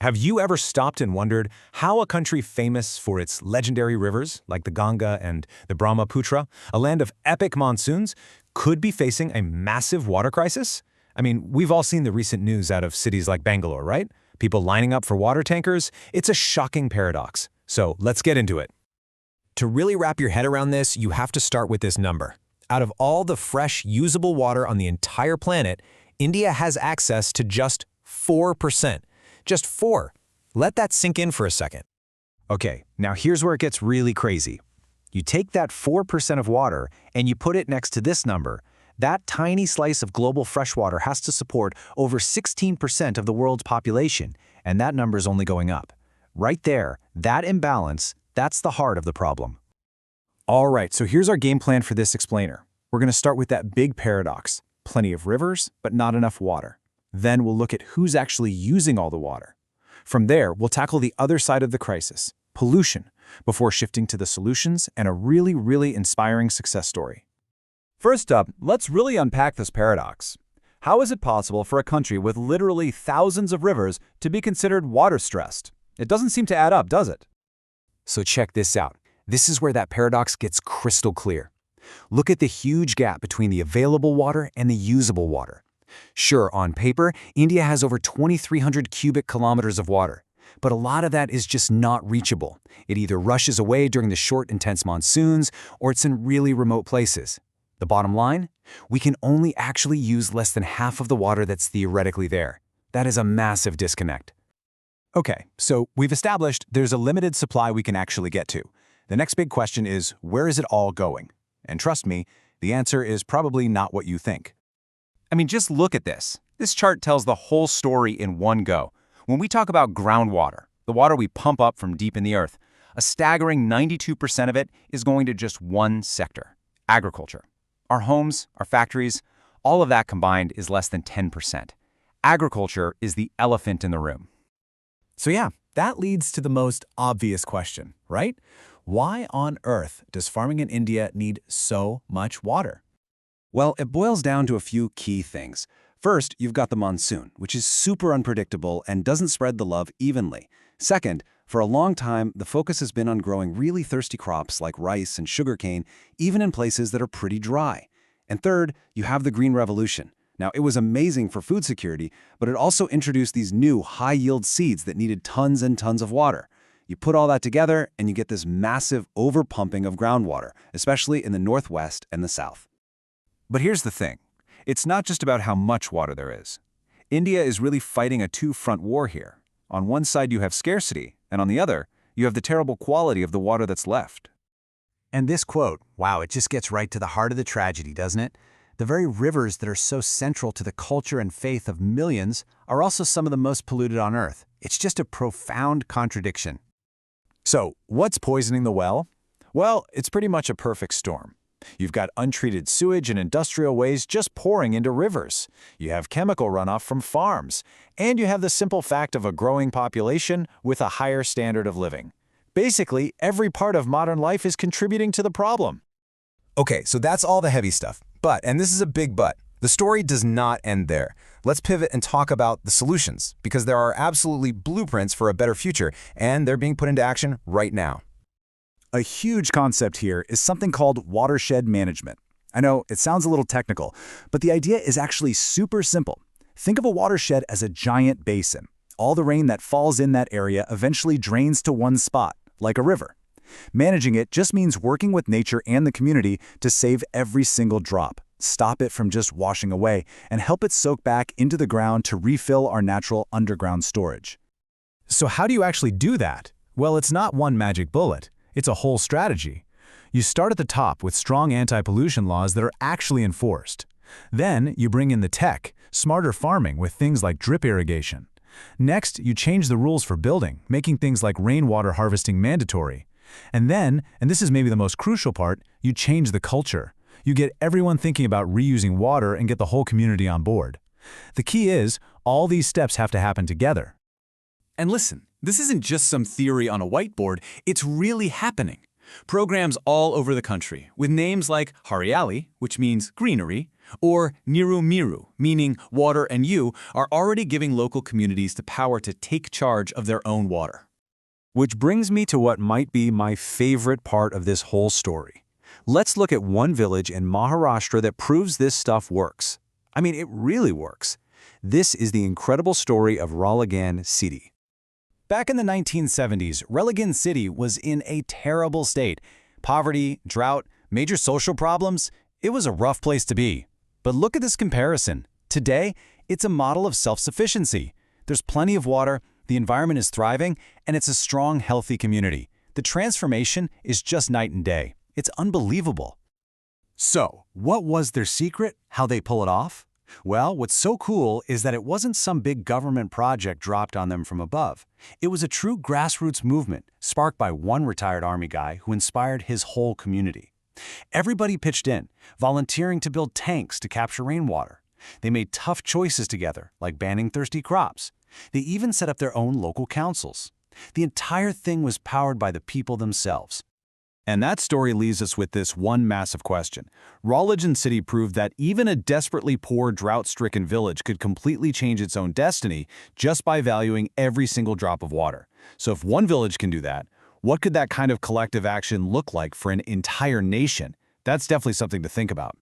Have you ever stopped and wondered how a country famous for its legendary rivers, like the Ganga and the Brahmaputra, a land of epic monsoons, could be facing a massive water crisis? I mean, we've all seen the recent news out of cities like Bangalore, right? People lining up for water tankers. It's a shocking paradox. So let's get into it. To really wrap your head around this, you have to start with this number. Out of all the fresh, usable water on the entire planet, India has access to just 4%. Just 4. Let that sink in for a second. Okay, now here's where it gets really crazy. You take that 4% of water and you put it next to this number. That tiny slice of global freshwater has to support over 16% of the world's population, and that number is only going up. Right there, that imbalance, that's the heart of the problem. All right, so here's our game plan for this explainer. We're going to start with that big paradox. Plenty of rivers, but not enough water. Then we'll look at who's actually using all the water. From there, we'll tackle the other side of the crisis, pollution, before shifting to the solutions and a really inspiring success story. First up, let's really unpack this paradox. How is it possible for a country with literally thousands of rivers to be considered water-stressed? It doesn't seem to add up, does it? So check this out. This is where that paradox gets crystal clear. Look at the huge gap between the available water and the usable water. Sure, on paper, India has over 2,300 cubic kilometers of water, but a lot of that is just not reachable. It either rushes away during the short, intense monsoons, or it's in really remote places. The bottom line? We can only actually use less than half of the water that's theoretically there. That is a massive disconnect. Okay, so we've established there's a limited supply we can actually get to. The next big question is, where is it all going? And trust me, the answer is probably not what you think. I mean, just look at this. This chart tells the whole story in one go. When we talk about groundwater, the water we pump up from deep in the earth, a staggering 92% of it is going to just one sector, agriculture. Our homes, our factories, all of that combined is less than 10%. Agriculture is the elephant in the room. So yeah, that leads to the most obvious question, right? Why on earth does farming in India need so much water? Well, it boils down to a few key things. First, you've got the monsoon, which is super unpredictable and doesn't spread the love evenly. Second, for a long time, the focus has been on growing really thirsty crops like rice and sugarcane, even in places that are pretty dry. And third, you have the Green Revolution. Now, it was amazing for food security, but it also introduced these new high-yield seeds that needed tons and tons of water. You put all that together, and you get this massive overpumping of groundwater, especially in the northwest and the south. But here's the thing. It's not just about how much water there is. India is really fighting a two-front war here. On one side, you have scarcity, and on the other, you have the terrible quality of the water that's left. And this quote, wow, it just gets right to the heart of the tragedy, doesn't it? The very rivers that are so central to the culture and faith of millions are also some of the most polluted on Earth. It's just a profound contradiction. So, what's poisoning the well? Well, it's pretty much a perfect storm. You've got untreated sewage and industrial waste just pouring into rivers. You have chemical runoff from farms. And you have the simple fact of a growing population with a higher standard of living. Basically, every part of modern life is contributing to the problem. Okay, so that's all the heavy stuff. But, and this is a big but, the story does not end there. Let's pivot and talk about the solutions, because there are absolutely blueprints for a better future, and they're being put into action right now. A huge concept here is something called watershed management. I know it sounds a little technical, but the idea is actually super simple. Think of a watershed as a giant basin. All the rain that falls in that area eventually drains to one spot, like a river. Managing it just means working with nature and the community to save every single drop, stop it from just washing away, and help it soak back into the ground to refill our natural underground storage. So how do you actually do that? Well, it's not one magic bullet. It's a whole strategy. You start at the top with strong anti-pollution laws that are actually enforced. Then you bring in the tech, smarter farming with things like drip irrigation. Next, you change the rules for building, making things like rainwater harvesting mandatory. And then, and this is maybe the most crucial part, you change the culture. You get everyone thinking about reusing water and get the whole community on board. The key is, all these steps have to happen together. And listen, this isn't just some theory on a whiteboard, it's really happening. Programs all over the country, with names like Hariali, which means greenery, or Niru Miru, meaning water and you, are already giving local communities the power to take charge of their own water. Which brings me to what might be my favorite part of this whole story. Let's look at one village in Maharashtra that proves this stuff works. I mean, it really works. This is the incredible story of Ralegan City. Back in the 1970s, Ralegan City was in a terrible state. Poverty, drought, major social problems. It was a rough place to be. But look at this comparison. Today, it's a model of self-sufficiency. There's plenty of water, the environment is thriving, and it's a strong, healthy community. The transformation is just night and day. It's unbelievable. So, what was their secret? How they pull it off? Well, what's so cool is that it wasn't some big government project dropped on them from above. It was a true grassroots movement, sparked by one retired Army guy who inspired his whole community. Everybody pitched in, volunteering to build tanks to capture rainwater. They made tough choices together, like banning thirsty crops. They even set up their own local councils. The entire thing was powered by the people themselves. And that story leaves us with this one massive question. Ralegan City proved that even a desperately poor, drought-stricken village could completely change its own destiny just by valuing every single drop of water. So if one village can do that, what could that kind of collective action look like for an entire nation? That's definitely something to think about.